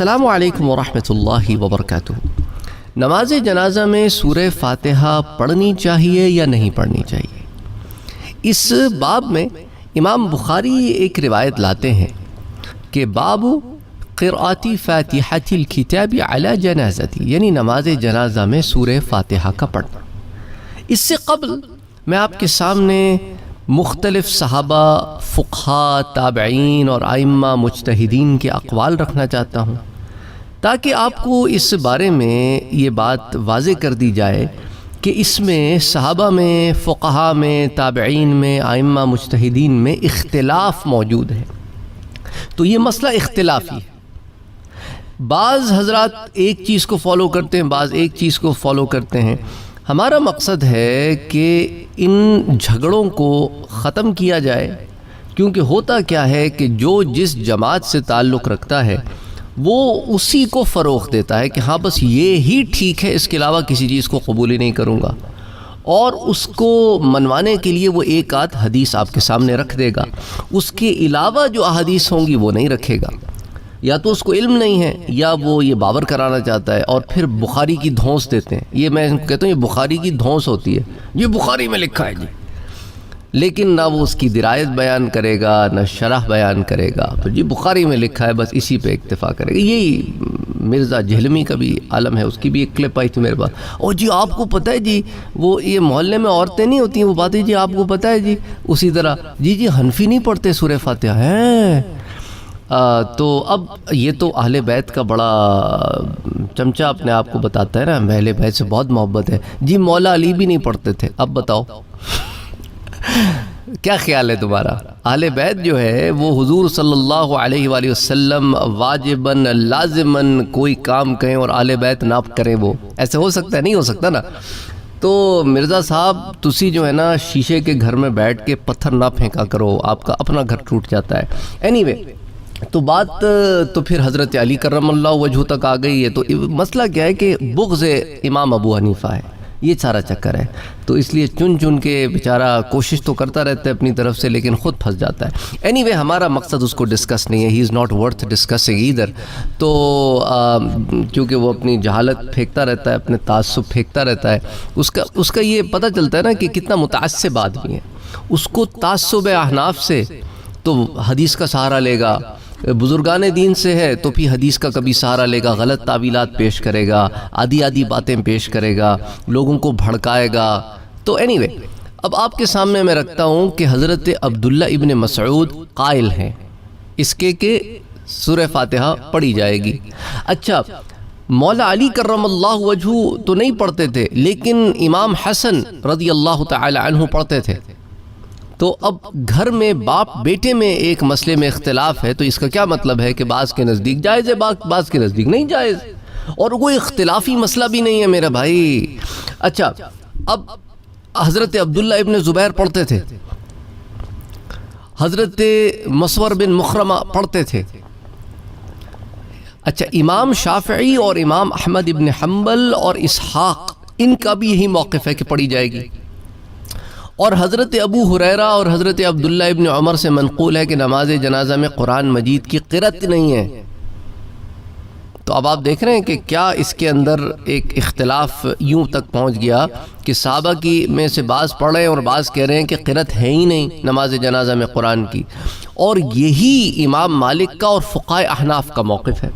السلام علیکم ورحمۃ اللہ وبرکاتہ۔ نماز جنازہ میں سورہ فاتحہ پڑھنی چاہیے یا نہیں پڑھنی چاہیے؟ اس باب میں امام بخاری ایک روایت لاتے ہیں کہ باب قرأت فاتحۃ الکتاب علی جنازتی، یعنی نماز جنازہ میں سورہ فاتحہ کا پڑھنا۔ اس سے قبل میں آپ کے سامنے مختلف صحابہ، فقہاء، تابعین اور ائمہ مجتہدین کے اقوال رکھنا چاہتا ہوں تاکہ آپ کو اس بارے میں یہ بات واضح کر دی جائے کہ اس میں صحابہ میں، فقہاء میں، تابعین میں، ائمہ مجتہدین میں اختلاف موجود ہے۔ تو یہ مسئلہ اختلافی ہے، بعض حضرات ایک چیز کو فالو کرتے ہیں، بعض ایک چیز کو فالو کرتے ہیں۔ ہمارا مقصد ہے کہ ان جھگڑوں کو ختم کیا جائے، کیونکہ ہوتا کیا ہے کہ جو جس جماعت سے تعلق رکھتا ہے وہ اسی کو فروغ دیتا ہے کہ ہاں بس یہ ہی ٹھیک ہے، اس کے علاوہ کسی چیز کو قبول ہی نہیں کروں گا، اور اس کو منوانے کے لیے وہ ایک آدھ حدیث آپ کے سامنے رکھ دے گا، اس کے علاوہ جو احادیث ہوں گی وہ نہیں رکھے گا۔ یا تو اس کو علم نہیں ہے یا وہ یہ باور کرانا چاہتا ہے، اور پھر بخاری کی دھونس دیتے ہیں۔ یہ میں کہتا ہوں یہ بخاری کی دھونس ہوتی ہے، یہ بخاری میں لکھا ہے جی، لیکن نہ وہ اس کی درایت بیان کرے گا نہ شرح بیان کرے گا، تو جی بخاری میں لکھا ہے بس اسی پہ اکتفا کرے گا۔ یہی مرزا جہلمی کا بھی عالم ہے، اس کی بھی ایک کلپ آئی تھی میرے پاس، اور جی آپ کو پتہ ہے جی وہ یہ محلے میں عورتیں نہیں ہوتی ہیں وہ باتیں جی آپ کو پتہ ہے جی، اسی طرح جی حنفی نہیں پڑھتے سورہ فاتحہ ہیں۔ تو اب یہ تو اہل بیت کا بڑا چمچہ اپنے آپ کو بتاتا ہے نا، اہل بیت سے بہت محبت ہے جی، مولا علی بھی نہیں پڑھتے تھے، اب بتاؤ کیا خیال ہے تمہارا؟ اہل بیت جو ہے وہ حضور صلی اللہ علیہ وآلہ وسلم واجباً لازماً کوئی کام کہیں اور اہل بیت نہ کریں، وہ ایسے ہو سکتا ہے؟ نہیں ہو سکتا نا۔ تو مرزا صاحب تسی جو ہے نا شیشے کے گھر میں بیٹھ کے پتھر نہ پھینکا کرو، آپ کا اپنا گھر ٹوٹ جاتا ہے۔ اینی وے، تو بات تو پھر حضرت علی کرم اللہ وجہ تک آ گئی ہے۔ تو مسئلہ کیا ہے کہ بغض امام ابو حنیفہ ہے، یہ سارا چکر ہے۔ تو اس لیے چن چن کے بیچارہ کوشش تو کرتا رہتا ہے اپنی طرف سے، لیکن خود پھنس جاتا ہے۔ اینی وے، ہمارا مقصد اس کو ڈسکس نہیں ہے، he is not worth discussing either. تو کیونکہ وہ اپنی جہالت پھینکتا رہتا ہے، اپنے تعصب پھینکتا رہتا ہے، اس کا یہ پتہ چلتا ہے نا کہ کتنا متعصب آدمی ہے۔ اس کو تعصب احناف سے تو حدیث کا سہارا لے گا، بزرگان دین سے ہے تو بھی حدیث کا کبھی سہارا لے گا، غلط تعویلات پیش کرے گا، آدھی باتیں پیش کرے گا، لوگوں کو بھڑکائے گا۔ تو اینی وے، اب آپ کے سامنے میں رکھتا ہوں کہ حضرت عبداللہ ابن مسعود قائل ہیں اس کے کہ سورہ فاتحہ پڑھی جائے گی۔ اچھا، مولا علی کرم اللہ وجہ تو نہیں پڑھتے تھے، لیکن امام حسن رضی اللہ تعالی عنہ پڑھتے تھے۔ تو اب گھر میں باپ بیٹے میں ایک مسئلے میں اختلاف ہے، تو اس کا کیا مطلب ہے کہ بعض کے نزدیک جائز ہے، بعض کے نزدیک نہیں جائز، اور کوئی اختلافی مسئلہ بھی نہیں ہے میرا بھائی۔ اچھا، اب حضرت عبداللہ ابن زبیر پڑھتے تھے، حضرت مسور بن مخرمہ پڑھتے تھے۔ اچھا، امام شافعی اور امام احمد ابن حنبل اور اسحاق، ان کا بھی یہی موقف ہے کہ پڑھی جائے گی۔ اور حضرت ابو ہریرہ اور حضرت عبداللہ ابن عمر سے منقول ہے کہ نماز جنازہ میں قرآن مجید کی قرأت نہیں ہے۔ تو اب آپ دیکھ رہے ہیں کہ کیا اس کے اندر ایک اختلاف یوں تک پہنچ گیا کہ صحابہ کی میں سے بعض پڑھ رہے ہیں اور بعض کہہ رہے ہیں کہ قرأت ہے ہی نہیں نماز جنازہ میں قرآن کی، اور یہی امام مالک کا اور فقہاء احناف کا موقف ہے۔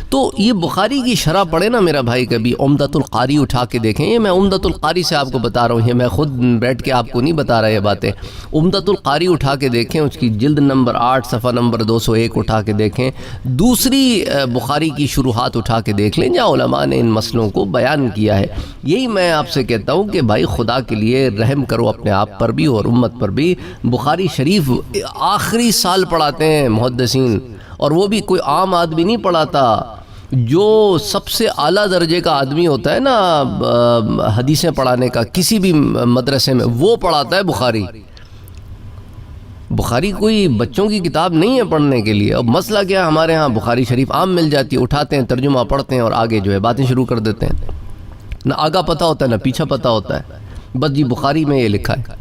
تو یہ بخاری کی شرح پڑھے نا میرا بھائی، کبھی عمدۃ القاری اٹھا کے دیکھیں، یہ میں عمدۃ القاری سے آپ کو بتا رہا ہوں، یہ میں خود بیٹھ کے آپ کو نہیں بتا رہا یہ باتیں۔ عمدۃ القاری اٹھا کے دیکھیں، اس کی جلد نمبر 8 صفحہ نمبر 201 اٹھا کے دیکھیں، دوسری بخاری کی شروحات اٹھا کے دیکھ لیں جہاں علماء نے ان مسئلوں کو بیان کیا ہے۔ یہی میں آپ سے کہتا ہوں کہ بھائی خدا کے لیے رحم کرو اپنے آپ پر بھی اور امت پر بھی۔ بخاری شریف آخری سال پڑھاتے ہیں محدثین، اور وہ بھی کوئی عام آدمی نہیں پڑھاتا، جو سب سے اعلیٰ درجے کا آدمی ہوتا ہے نا حدیثیں پڑھانے کا کسی بھی مدرسے میں، وہ پڑھاتا ہے بخاری۔ بخاری کوئی بچوں کی کتاب نہیں ہے پڑھنے کے لیے۔ اب مسئلہ کیا، ہمارے ہاں بخاری شریف عام مل جاتی ہے، اٹھاتے ہیں، ترجمہ پڑھتے ہیں اور آگے جو ہے باتیں شروع کر دیتے ہیں، نہ آگا پتہ ہوتا ہے نہ پیچھا پتہ ہوتا ہے، بس جی بخاری میں یہ لکھا ہے۔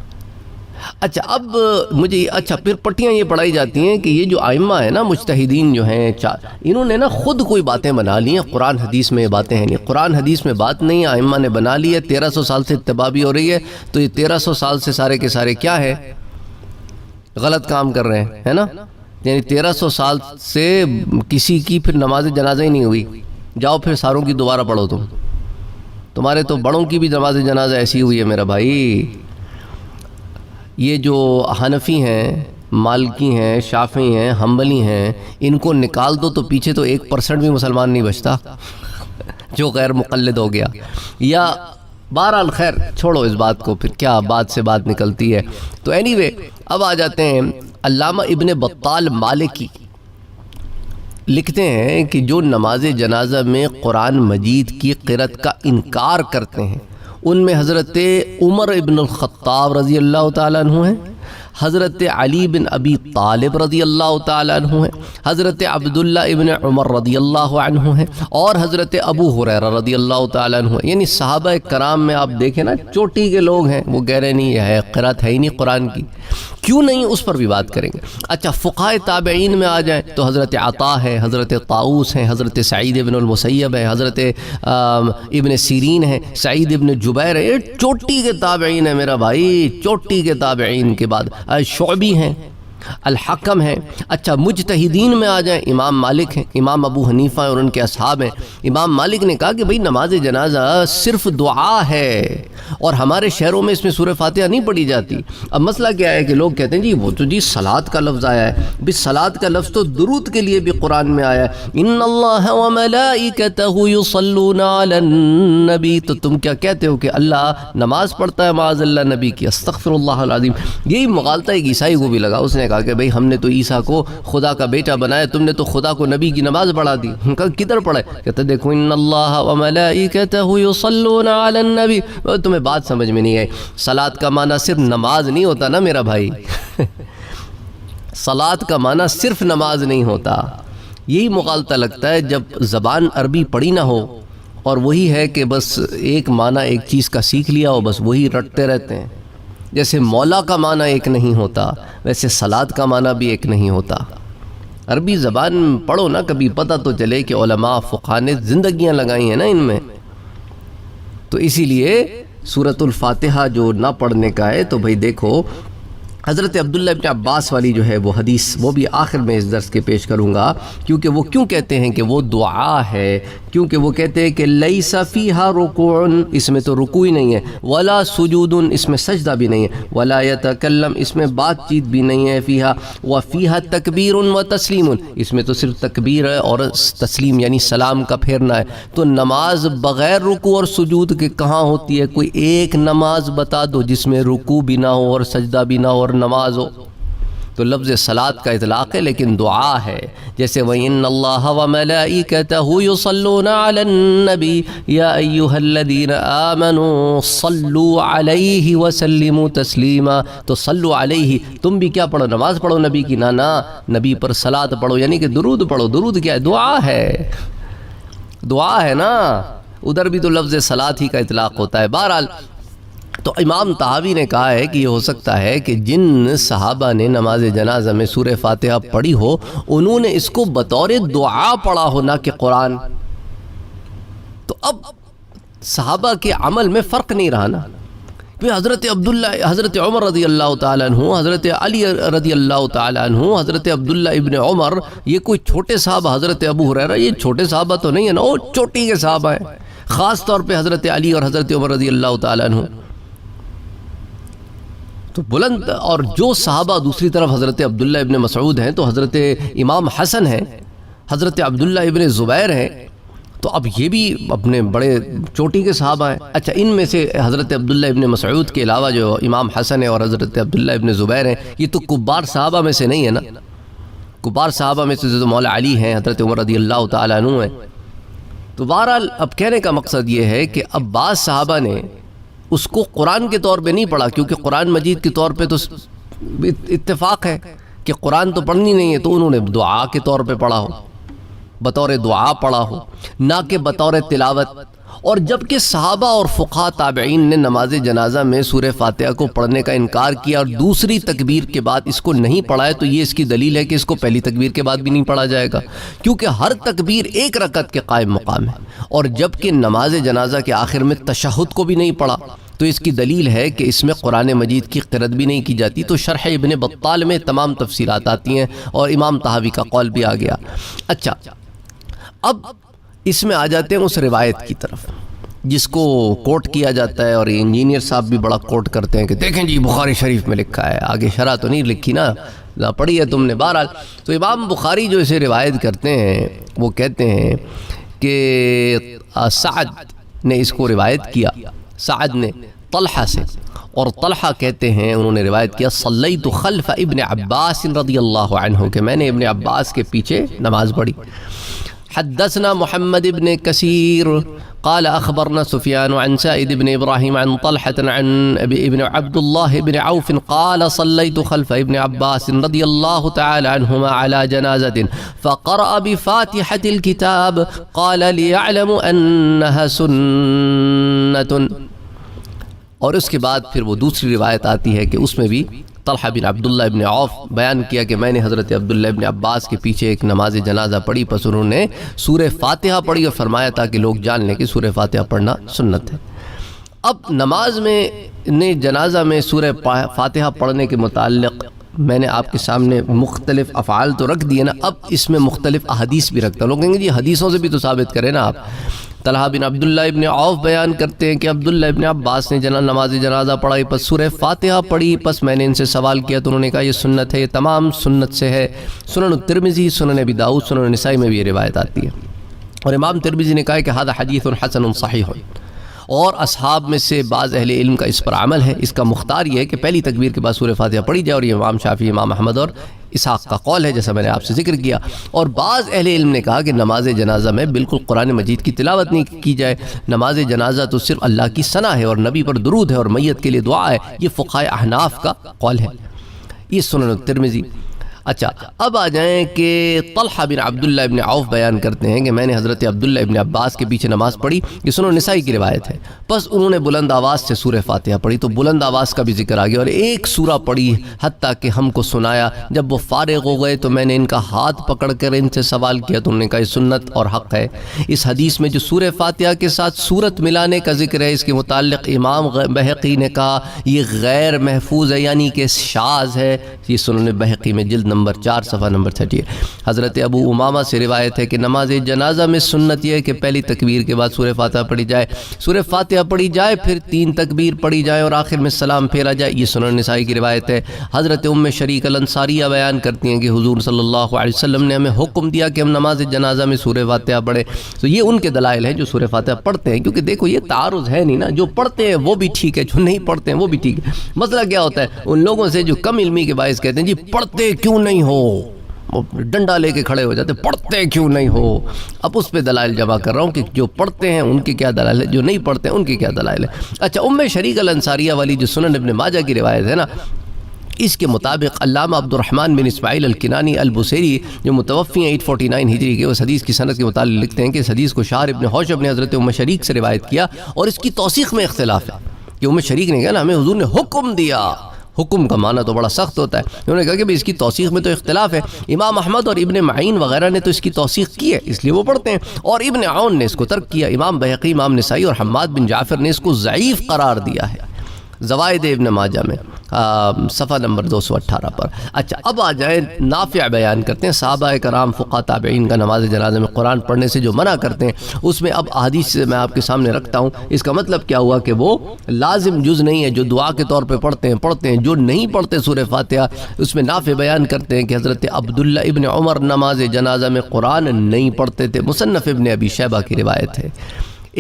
اچھا اب مجھے پھر پٹیاں یہ پڑھائی جاتی ہیں کہ یہ جو ائمہ ہیں نا، مجتہدین جو ہیں، انہوں نے نا خود کوئی باتیں بنا لی ہیں، قرآن حدیث میں یہ باتیں ہیں نہیں، قرآن حدیث میں بات نہیں ہے، ائمہ نے بنا لی ہے، 1300 سال سے اتباع بھی ہو رہی ہے، تو یہ 1300 سال سے سارے کے سارے کیا ہے، غلط کام کر رہے ہیں، ہے نا؟ یعنی 1300 سال سے کسی کی پھر نماز جنازہ ہی نہیں ہوئی، جاؤ پھر ساروں کی دوبارہ پڑھو، تمہارے تو بڑوں کی بھی نماز جنازہ ایسی ہوئی ہے میرا بھائی۔ یہ جو حنفی ہیں، مالکی ہیں، شافعی ہیں، حنبلی ہیں، ان کو نکال دو تو پیچھے تو 1% بھی مسلمان نہیں بچتا جو غیر مقلد ہو گیا۔ یا بہرحال خیر چھوڑو اس بات کو، پھر کیا بات سے بات نکلتی ہے۔ تو اینی وے اب آ جاتے ہیں، علامہ ابن بطال مالکی لکھتے ہیں کہ جو نماز جنازہ میں قرآن مجید کی قرأت کا انکار کرتے ہیں ان میں حضرت عمر ابن الخطاب رضی اللہ تعالیٰ عنہ ہیں، حضرت علی بن ابی طالب رضی اللہ تعالیٰ عنہ ہیں، حضرت عبداللہ ابن عمر رضی اللہ عنہ ہیں، اور حضرت ابو ہریرہ رضی اللہ تعالیٰ عنہ ہیں۔ یعنی صحابہ کرام میں آپ دیکھیں نا، چوٹی کے لوگ ہیں، وہ کہہ رہے نہیں ہے قرأت ہے ہی نہیں قرآن کی، کیوں نہیں، اس پر بھی بات کریں گے۔ اچھا فقہائے تابعین میں آ جائیں تو حضرت عطا ہے، حضرت طاؤس ہیں، حضرت سعید ابن المسیب ہے، حضرت ابن سیرین ہے، سعید ابن جبیر ہے، یہ چوٹی کے تابعین ہیں میرا بھائی، چوٹی کے تابعین کے بعد شعبی ہیں، الحکم ہیں۔ اچھا مجتہدین میں آ جائیں، امام مالک ہیں، امام ابو حنیفہ اور ان کے اصحاب ہیں۔ امام مالک نے کہا کہ بھئی نماز جنازہ صرف دعا ہے، اور ہمارے شہروں میں اس میں سورہ فاتحہ نہیں پڑھی جاتی۔ اب مسئلہ کیا ہے کہ لوگ کہتے ہیں جی وہ تو جی صلاۃ کا لفظ آیا ہے، بھی صلاۃ کا لفظ تو درود کے لیے بھی قرآن میں آیا ہے، ان اللہ وملائکتہ یصلون علی النبی، تو تم کیا کہتے ہو کہ اللہ نماز پڑھتا ہے معاذ اللہ نبی کی؟ استغفر اللہ العظیم۔ یہی مغالطہ ایک عیسائی کو بھی لگا، اس نے کہا کہ بھئی ہم نے تو عیسیٰ کو خدا کا بیٹا بنایا، تم نے تو خدا کو نبی کی نماز پڑھا دی۔ کہا کدھر پڑھے؟ کہتے دیکھو ان اللہ وملائکتہ یصلون علی النبی۔ تمہیں بات سمجھ میں نہیں آئی، صلاۃ کا معنی صرف نماز نہیں ہوتا نا میرا بھائی صلاۃ کا معنی صرف نماز نہیں ہوتا۔ یہی مغالطہ لگتا ہے جب زبان عربی پڑھی نہ ہو اور وہی ہے کہ بس ایک معنی ایک چیز کا سیکھ لیا ہو، بس وہی رٹتے رہتے ہیں۔ جیسے مولا کا معنی ایک نہیں ہوتا، ویسے صلاۃ کا معنی بھی ایک نہیں ہوتا۔ عربی زبان پڑھو نا، کبھی پتہ تو چلے کہ علماء فقہاء نے زندگیاں لگائی ہیں نا ان میں۔ تو اسی لیے سورۃ الفاتحہ جو نہ پڑھنے کا ہے، تو بھئی دیکھو حضرت عبداللہ ابن عباس والی جو ہے وہ حدیث، وہ بھی آخر میں اس درس کے پیش کروں گا، کیونکہ وہ کیوں کہتے ہیں کہ وہ دعا ہے، کیونکہ وہ کہتے ہیں کہ لیس فیہا رکوع، اس میں تو رکوع ہی نہیں ہے، ولا سجود، اس میں سجدہ بھی نہیں ہے، ولا یتکلم، اس میں بات چیت بھی نہیں ہے، فیہا وفیہا تکبیر و تسلیم، اس میں تو صرف تکبیر ہے اور تسلیم یعنی سلام کا پھیرنا ہے۔ تو نماز بغیر رکوع اور سجود کے کہاں ہوتی ہے؟ کوئی ایک نماز بتا دو جس میں رکوع بھی نہ ہو اور سجدہ بھی نہ ہو اور نماز ہو۔ تو لفظ صلاۃ کا اطلاق ہے لیکن دعا ہے، جیسے وَإِنَّ اللَّهَ وَمَلَائِكَتَهُ يُصَلُّونَ عَلَى النَّبِيِّ يَا أَيُّهَا الَّذِينَ آمَنُوا صَلُّوا عَلَيْهِ وَسَلِّمُوا تَسْلِيمًا۔ تو صلو علیہ، تم بھی کیا پڑھو؟ نماز پڑھو نبی کی، نا نبی پر صلاۃ پڑھو، یعنی کہ درود پڑھو۔ درود کیا ہے؟ دعا ہے، دعا ہے نا، ادھر بھی تو لفظ صلاۃ ہی کا اطلاق ہوتا ہے۔ بہرحال تو امام طحاوی نے کہا ہے کہ یہ ہو سکتا ہے کہ جن صحابہ نے نماز جنازہ میں سورہ فاتحہ پڑھی ہو، انہوں نے اس کو بطور دعا پڑھا ہو، نہ کہ قرآن۔ تو اب صحابہ کے عمل میں فرق نہیں رہا نا۔ حضرت عبداللہ، حضرت عمر رضی اللہ تعالیٰ عنہ، حضرت علی رضی اللہ تعالیٰ عنہ، حضرت عبداللہ ابن عمر، یہ کوئی چھوٹے صحابہ، حضرت ابو ہریرہ یہ چھوٹے صحابہ تو نہیں ہے نا، وہ چوٹی کے صحابہ ہیں، خاص طور پہ حضرت علی اور حضرت عمر رضی اللہ تعالیٰ عنہ تو بلند۔ اور جو صحابہ دوسری طرف حضرت عبداللہ ابن مسعود ہیں، تو حضرت امام حسن ہیں، حضرت عبداللہ ابن زبیر ہیں، تو اب یہ بھی اپنے بڑے چوٹی کے صحابہ ہیں۔ اچھا ان میں سے حضرت عبداللہ ابن مسعود کے علاوہ جو امام حسن ہے اور حضرت عبداللہ ابن زبیر ہیں، یہ تو کبار صحابہ میں سے نہیں ہے نا۔ کبار صحابہ میں سے جو مولا علی ہیں، حضرت عمر رضی اللہ تعالیٰ عنہ ہیں۔ تو بہرحال اب کہنے کا مقصد یہ ہے کہ اب بعض صحابہ نے اس کو قرآن کے طور پہ نہیں پڑھا، کیونکہ قرآن مجید کے طور پہ تو اتفاق ہے کہ قرآن تو پڑھنی نہیں ہے، تو انہوں نے دعا کے طور پہ پڑھا ہو، بطور دعا پڑھا ہو، نہ کہ بطور تلاوت۔ اور جبکہ صحابہ اور فقہاء تابعین نے نماز جنازہ میں سورہ فاتحہ کو پڑھنے کا انکار کیا اور دوسری تکبیر کے بعد اس کو نہیں پڑھا ہے، تو یہ اس کی دلیل ہے کہ اس کو پہلی تکبیر کے بعد بھی نہیں پڑھا جائے گا، کیونکہ ہر تکبیر ایک رکعت کے قائم مقام ہے، اور جبکہ نماز جنازہ کے آخر میں تشہد کو بھی نہیں پڑھا، تو اس کی دلیل ہے کہ اس میں قرآن مجید کی قرأت بھی نہیں کی جاتی۔ تو شرح ابن بطال میں تمام تفصیلات آتی ہیں اور امام طحاوی کا قول بھی آ گیا۔ اچھا، اب اس میں آ جاتے ہیں اس روایت کی طرف جس کو کوٹ کیا جاتا ہے، اور انجینئر صاحب بھی بڑا کوٹ کرتے ہیں کہ دیکھیں جی بخاری شریف میں لکھا ہے، آگے شرح تو نہیں لکھی نا، پڑھی ہے تم نے۔ بہرحال تو امام بخاری جو اسے روایت کرتے ہیں وہ کہتے ہیں کہ سعد نے اس کو روایت کیا، سعد نے طلحہ سے، اور طلحہ کہتے ہیں انہوں نے روایت کیا صلیت خلف ابن عباس رضی اللہ عنہ، کہ میں نے ابن عباس کے پیچھے نماز پڑھی۔ حدثنا محمد بن كثير قال أخبرنا سفيان عن سائد بن إبراهيم عن طلحة عن ابن عبد الله بن عوف قال صليت خلف ابن عباس رضي الله تعالى عنهما على جنازة فقرأ بفاتحة الكتاب قال ليعلم أنها سنة۔ اور اس کے بعد پھر وہ دوسری روایت آتی ہے کہ اس میں بھی طلحہ بن عبداللہ ابن عوف بیان کیا کہ میں نے حضرت عبداللہ ابن عباس کے پیچھے ایک نماز جنازہ پڑھی، پس انہوں نے سورہ فاتحہ پڑھی اور فرمایا تھا کہ لوگ جان لیں کہ سورہ فاتحہ پڑھنا سنت ہے۔ اب نماز میں جنازہ میں سورہ فاتحہ پڑھنے کے متعلق میں نے آپ کے سامنے مختلف افعال تو رکھ دیے نا، اب اس میں مختلف احادیث بھی رکھتا ہوں۔ لوگ کہیں گے جی حدیثوں سے بھی تو ثابت کریں نا آپ۔ طلحہ بن عبداللہ ابن عوف بیان کرتے ہیں کہ عبداللہ ابن عباس نے نماز جنازہ پڑھائی، پس سورہ فاتحہ پڑھی، پس میں نے ان سے سوال کیا تو انہوں نے کہا یہ سنت ہے، یہ تمام سنت سے ہے۔ سنن الترمذی، سنن ابی داؤد، سنن نسائی میں بھی یہ روایت آتی ہے، اور امام ترمذی نے کہا کہ ھذا حدیث حسن صحیح، اور اصحاب میں سے بعض اہل علم کا اس پر عمل ہے۔ اس کا مختار یہ ہے کہ پہلی تکبیر کے بعد سورہ فاتحہ پڑھی جائے، اور یہ امام شافعی، امام احمد اور اسحاق کا قول ہے جیسا میں نے آپ سے ذکر کیا۔ اور بعض اہل علم نے کہا کہ نماز جنازہ میں بالکل قرآن مجید کی تلاوت نہیں کی جائے، نماز جنازہ تو صرف اللہ کی ثنا ہے اور نبی پر درود ہے اور میت کے لیے دعا ہے۔ یہ فقہاء احناف کا قول ہے، یہ سنن الترمذی۔ اچھا، اب آ جائیں کہ طلحہ بن عبداللہ ابن عوف بیان کرتے ہیں کہ میں نے حضرت عبداللہ ابن عباس کے پیچھے نماز پڑھی، یہ سنن نسائی کی روایت ہے، پس انہوں نے بلند آواز سے سورہ فاتحہ پڑھی، تو بلند آواز کا بھی ذکر آ گیا، اور ایک سورہ پڑھی حتیٰ کہ ہم کو سنایا۔ جب وہ فارغ ہو گئے تو میں نے ان کا ہاتھ پکڑ کر ان سے سوال کیا تو انہوں نے کہا یہ سنت اور حق ہے۔ اس حدیث میں جو سورہ فاتحہ کے ساتھ سورت ملانے کا ذکر ہے، اس کے متعلق امام بہقی نے کہا یہ غیر محفوظ ہے، یعنی کہ شاذ ہے۔ یہ سنن بہقی میں جلد نمبر 4 صفحہ نمبر 30۔ حضرت ابو امامہ سے روایت ہے کہ نماز جنازہ میں سنت یہ ہے کہ پہلی تکبیر کے بعد سورہ فاتحہ پڑھی جائے، سورہ فاتحہ پڑھی جائے، پھر 3 تکبیر پڑھی جائے اور آخر میں سلام پھیرا جائے، یہ سنن نسائی کی روایت ہے۔ حضرت ام شریک الانصاریہ بیان کرتی ہیں کہ حضور صلی اللہ علیہ وسلم نے ہمیں حکم دیا کہ ہم نماز جنازہ میں سورہ فاتحہ پڑھیں، تو یہ ان کے دلائل ہیں جو سورہ فاتحہ پڑھتے ہیں، کیونکہ دیکھو یہ تعارض ہے نہیں نا، جو پڑھتے ہیں وہ بھی ٹھیک ہے، جو نہیں پڑھتے ہیں وہ بھی ٹھیک ہے۔ مسئلہ کیا ہوتا ہے ان لوگوں سے جو کم علمی کے باعث کہتے ہیں جی پڑھتے کیوں نہیں ہو، ڈنڈا لے کے کھڑے ہو جاتے پڑھتے کیوں نہیں ہو۔ اب اس پہ دلائل جمع کر رہا ہوں کہ جو پڑھتے ہیں ان کی کیا دلائل ہے، جو نہیں پڑھتے ہیں ان کی کیا دلائل ہے۔ اچھا، ام شریک الانصاریہ والی جو سنن ابن ماجہ کی روایت ہے نا، اس کے مطابق علامہ عبد الرحمن بن اسماعیل الکنانی البصیری جو متوفی ہیں 849 ہجری کے، اس حدیث کی سند کے متعلق لکھتے ہیں کہ اس حدیث کو شعر ابن حوشب نے حضرت ام شریک سے روایت کیا، اور اس کی توثیق میں اختلاف ہے کہ ام شریک نے کہا نا ہمیں حضور نے حکم دیا، حکم کا معنی تو بڑا سخت ہوتا ہے، انہوں نے کہا کہ اس کی توثیق میں تو اختلاف ہے۔ امام احمد اور ابن معین وغیرہ نے تو اس کی توثیق کی ہے، اس لیے وہ پڑھتے ہیں، اور ابن عون نے اس کو ترک کیا۔ امام بہقی، امام نسائی اور حماد بن جعفر نے اس کو ضعیف قرار دیا ہے زوائد ابن ماجہ میں صفحہ نمبر 218 پر۔ اچھا، اب آ جائیں نافع بیان کرتے ہیں صحابہ کرام فقہاء تابعین کا نماز جنازہ میں قرآن پڑھنے سے جو منع کرتے ہیں، اس میں اب احادیث سے میں آپ کے سامنے رکھتا ہوں۔ اس کا مطلب کیا ہوا کہ وہ لازم جز نہیں ہے، جو دعا کے طور پہ پڑھتے ہیں، جو نہیں پڑھتے سورہ فاتحہ، اس میں نافع بیان کرتے ہیں کہ حضرت عبداللہ ابن عمر نماز جنازہ میں قرآن نہیں پڑھتے تھے۔ مصنف ابن ابی شیبہ کی روایت ہے،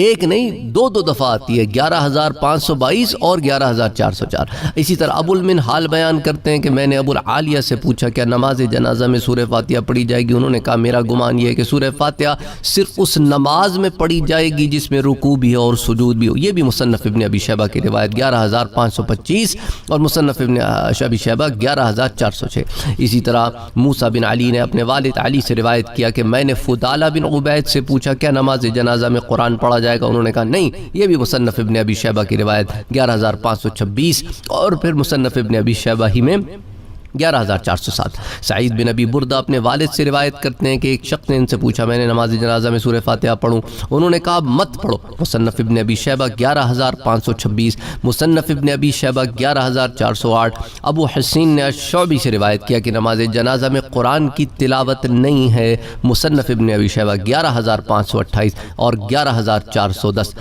ایک نہیں دو دفعہ آتی ہے، 11522 اور 11404۔ اسی طرح ابو المنہال بیان کرتے ہیں کہ میں نے ابو العالیہ سے پوچھا کیا نماز جنازہ میں سورہ فاتحہ پڑھی جائے گی، انہوں نے کہا میرا گمان یہ ہے کہ سورہ فاتحہ صرف اس نماز میں پڑھی جائے گی جس میں رکوع بھی ہو اور سجود بھی ہو۔ یہ بھی مصنف ابن ابی شیبہ کی روایت 11525 اور مصنف ابن ابی شیبہ 11406۔ اسی طرح موسیٰ بن علی نے اپنے والد علی سے روایت کیا کہ میں نے فضالہ بن عبید سے پوچھا کیا نماز جنازہ میں قرآن پڑھا جائے گا؟ انہوں نے کہا نہیں، یہ بھی مصنف ابن ابی شیبہ کی روایت 11526 اور پھر مصنف ابن ابی شیبہ ہی میں 11407۔ سعید بن ابی بردہ اپنے والد سے روایت کرتے ہیں کہ ایک شخص نے ان سے پوچھا میں نے نماز جنازہ میں سورہ فاتحہ پڑھوں؟ انہوں نے کہا مت پڑھو۔ مصنف ابن ابی شیبہ 11526، مصنف ابن ابی شیبہ 11408۔ ابو حسین نے شعبی سے روایت کیا کہ نماز جنازہ میں قرآن کی تلاوت نہیں ہے، مصنف ابن ابی شیبہ 11528 اور 11410۔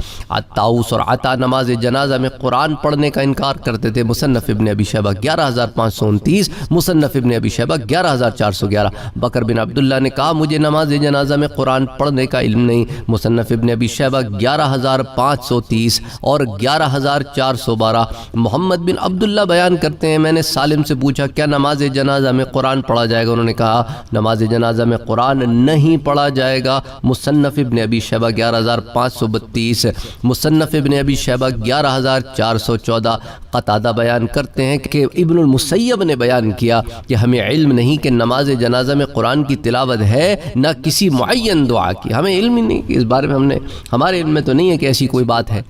طاؤس اور عطا نماز جنازہ میں قرآن پڑھنے کا انکار کرتے تھے، مصنف ابن ابی شیبہ 11529، مصنف ابن ابی شیبہ 11411۔ بکر بن عبداللہ نے کہا مجھے نماز جنازہ میں قرآن پڑھنے کا علم نہیں، مصنف ابن ابی شیبہ 11530 اور 11412۔ محمد بن عبداللہ بیان کرتے ہیں میں نے سالم سے پوچھا کیا نماز جنازہ میں قرآن پڑھا جائے گا؟ انہوں نے کہا نماز جنازہ میں قرآن نہیں پڑھا جائے گا، مصنف ابن ابی شیبہ 11532، مصنف ابن ابی شیبہ 11414۔ قتادہ بیان کرتے ہیں کہ ابن المسیب نے بیان کیا کہ ہمیں علم نہیں کہ نماز جنازہ میں قرآن کی تلاوت ہے نہ کسی معین دعا کی، ہمیں علم ہی نہیں کہ اس بارے میں ہمارے علم میں تو نہیں ہے کہ ایسی کوئی بات ہے۔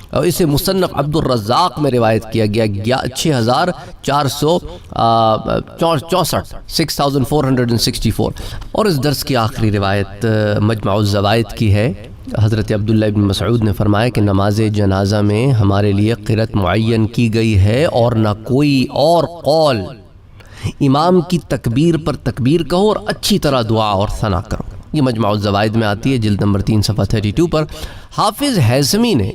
اور اسے مصنف عبد الرزاق میں روایت کیا گیا 6464۔ اور اس درس کی آخری روایت مجمع الزوائد کی ہے۔ حضرت عبداللہ ابن مسعود نے فرمایا کہ نماز جنازہ میں ہمارے لیے قرأت معین کی گئی ہے اور نہ کوئی اور قول، امام کی تکبیر پر تکبیر کہو اور اچھی طرح دعا اور ثنا کرو۔ یہ مجمع الزوائد میں آتی ہے، جلد نمبر 3 صفحہ 32 پر۔ حافظ ہیثمی نے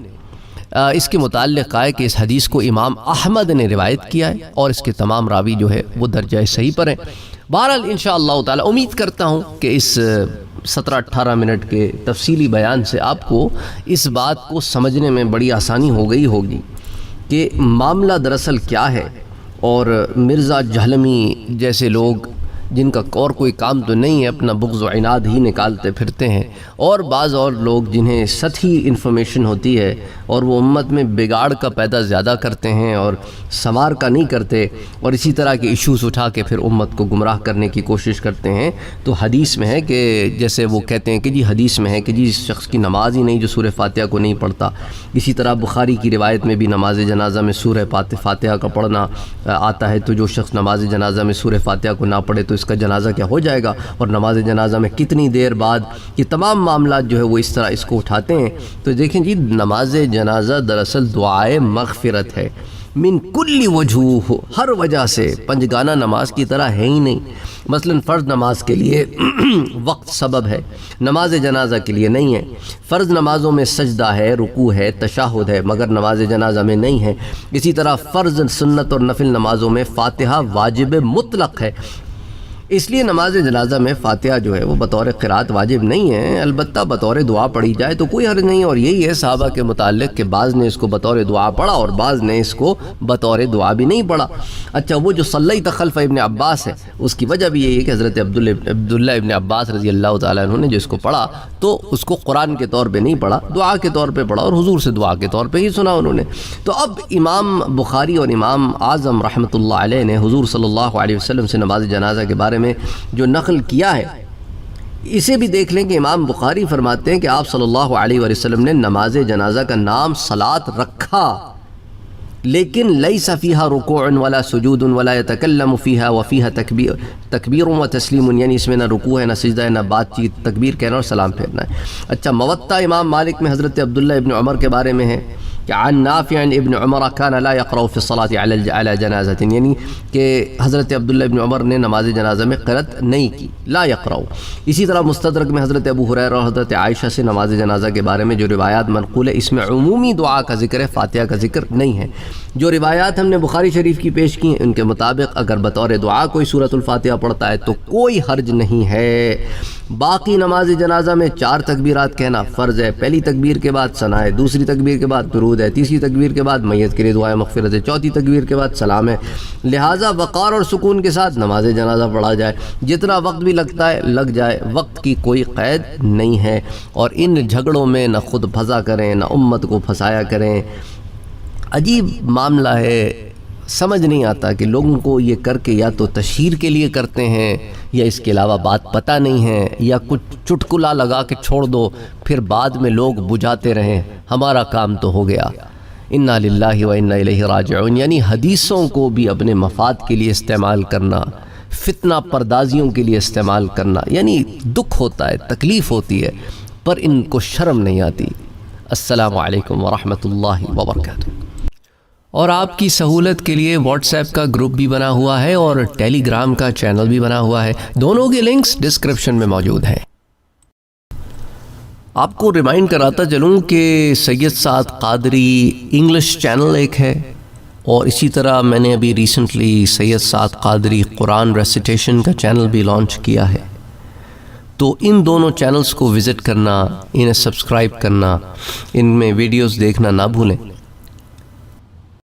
اس کے متعلق کہا ہے کہ اس حدیث کو امام احمد نے روایت کیا ہے اور اس کے تمام راوی جو ہے وہ درجہ صحیح پر ہیں۔ بہرحال انشاءاللہ تعالی امید کرتا ہوں کہ اس 17-18 منٹ کے تفصیلی بیان سے آپ کو اس بات کو سمجھنے میں بڑی آسانی ہو گئی ہوگی کہ معاملہ دراصل کیا ہے، اور مرزا جہلمی جیسے لوگ جن کا اور کوئی کام تو نہیں ہے اپنا بغض و عناد ہی نکالتے پھرتے ہیں، اور بعض اور لوگ جنہیں سطحی انفارمیشن ہوتی ہے اور وہ امت میں بگاڑ کا پیدا زیادہ کرتے ہیں اور سنوار کا نہیں کرتے، اور اسی طرح کے ایشوز اٹھا کے پھر امت کو گمراہ کرنے کی کوشش کرتے ہیں۔ تو حدیث میں ہے کہ جیسے وہ کہتے ہیں کہ جی حدیث میں ہے کہ جی اس شخص کی نماز ہی نہیں جو سورہ فاتحہ کو نہیں پڑھتا۔ اسی طرح بخاری کی روایت میں بھی نماز جنازہ میں سورہ فاتحہ کا پڑھنا آتا ہے، تو جو شخص نماز جنازہ میں سورہ فاتحہ کو نہ پڑھے تو اس کا جنازہ کیا ہو جائے گا، اور نماز جنازہ میں کتنی دیر بعد، یہ تمام معاملات جو ہے وہ اس طرح اس کو اٹھاتے ہیں۔ تو دیکھیں جی نماز جنازہ دراصل دعائے مغفرت ہے، من کل وجوہ، ہر وجہ سے پنجگانہ نماز کی طرح ہے ہی نہیں۔ مثلا فرض نماز کے لیے وقت سبب ہے، نماز جنازہ کے لیے نہیں ہے۔ فرض نمازوں میں سجدہ ہے، رکوع ہے، تشہد ہے، مگر نماز جنازہ میں نہیں ہے۔ اسی طرح فرض، سنت اور نفل نمازوں میں فاتحہ واجب مطلق ہے، اس لیے نماز جنازہ میں فاتحہ جو ہے وہ بطور قرات واجب نہیں ہے، البتہ بطور دعا پڑھی جائے تو کوئی حرج نہیں۔ اور یہی ہے صحابہ کے متعلق کہ بعض نے اس کو بطور دعا پڑھا اور بعض نے اس کو بطور دعا بھی نہیں پڑھا۔ اچھا وہ جو صلیت خلف ابن عباس ہے اس کی وجہ بھی یہی ہے کہ حضرت عبداللہ ابن عباس رضی اللہ تعالیٰ عنہ نے جو اس کو پڑھا تو اس کو قرآن کے طور پہ نہیں پڑھا، دعا کے طور پہ پڑھا، اور حضور سے دعا کے طور پہ ہی سنا انہوں نے۔ تو اب امام بخاری اور امام اعظم رحمۃ اللہ علیہ نے حضور صلی اللہ علیہ وسلم سے نماز جنازہ کے بارے میں جو نقل کیا ہے اسے بھی دیکھ لیں کہ امام بخاری فرماتے ہیں کہ آپ صلی اللہ علیہ وسلم نے نماز جنازہ کا نام صلاۃ رکھا، لیکن لیس فیہا رکوع ولا سجود ولا یتکلم فیہا وفیہا تکبیر و تسلیم، یعنی اس میں نہ رکوع ہے نہ سجدہ ہے نہ بات چیت، تکبیر کہنا اور سلام پھیرنا ہے۔ اچھا موطا امام مالک میں حضرت عبداللہ ابن عمر کے بارے میں ہے کہ عن نافع ابن عمر كان لا يقرأ في الصلاة على جنازة، یعنی کہ حضرت عبداللہ ابن عمر نے نماز جنازہ میں قرأت نہیں کی، لا يقرأ۔ اسی طرح مستدرک میں حضرت ابو ہریرہ اور حضرت عائشہ سے نماز جنازہ کے بارے میں جو روایات منقول ہے اس میں عمومی دعا کا ذکر ہے، فاتحہ کا ذکر نہیں ہے۔ جو روایات ہم نے بخاری شریف کی پیش کی ہیں ان کے مطابق اگر بطور دعا کوئی سورۃ الفاتحہ پڑھتا ہے تو کوئی حرج نہیں ہے۔ باقی نماز جنازہ میں 4 تکبیرات کہنا فرض ہے، پہلی تکبیر کے بعد ثنا ہے، دوسری تکبیر کے بعد درود ہے، تیسری تکبیر کے بعد میت کے لیے دعائے مغفرت ہے، چوتھی تکبیر کے بعد سلام ہے۔ لہٰذا وقار اور سکون کے ساتھ نماز جنازہ پڑھا جائے، جتنا وقت بھی لگتا ہے لگ جائے، وقت کی کوئی قید نہیں ہے۔ اور ان جھگڑوں میں نہ خود پھنسا کریں نہ امت کو پھنسایا کریں۔ عجیب معاملہ ہے سمجھ نہیں آتا کہ لوگوں کو یہ کر کے یا تو تشہیر کے لیے کرتے ہیں یا اس کے علاوہ بات پتہ نہیں ہے یا کچھ چٹکلا لگا کے چھوڑ دو پھر بعد میں لوگ بجھاتے رہیں ہمارا کام تو ہو گیا۔ انا للہ و انا الیہ راجعون، یعنی حدیثوں کو بھی اپنے مفاد کے لیے استعمال کرنا، فتنہ پردازیوں کے لیے استعمال کرنا، یعنی دکھ ہوتا ہے، تکلیف ہوتی ہے، پر ان کو شرم نہیں آتی۔ السلام علیکم ورحمۃ اللہ وبرکاتہ۔ اور آپ کی سہولت کے لیے واٹس ایپ کا گروپ بھی بنا ہوا ہے اور ٹیلی گرام کا چینل بھی بنا ہوا ہے، دونوں کے لنکس ڈسکرپشن میں موجود ہیں۔ آپ کو ریمائنڈ کراتا چلوں کہ سید سعد قادری انگلش چینل ایک ہے، اور اسی طرح میں نے ابھی ریسنٹلی سید سعد قادری قرآن ریسیٹیشن کا چینل بھی لانچ کیا ہے، تو ان دونوں چینلز کو وزٹ کرنا، انہیں سبسکرائب کرنا، ان میں ویڈیوز دیکھنا نہ بھولیں۔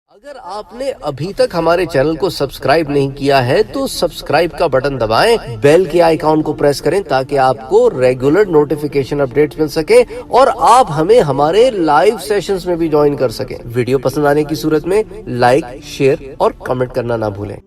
اگر آپ نے ابھی تک ہمارے چینل کو سبسکرائب نہیں کیا ہے تو سبسکرائب کا بٹن دبائیں، بیل کے آئیکن کو پریس کریں تاکہ آپ کو ریگولر نوٹیفیکیشن اپڈیٹس مل سکے اور آپ ہمیں ہمارے لائیو سیشنز میں بھی جوائن کر سکیں۔ ویڈیو پسند آنے کی صورت میں لائک، شیئر اور کمنٹ کرنا نہ بھولیں۔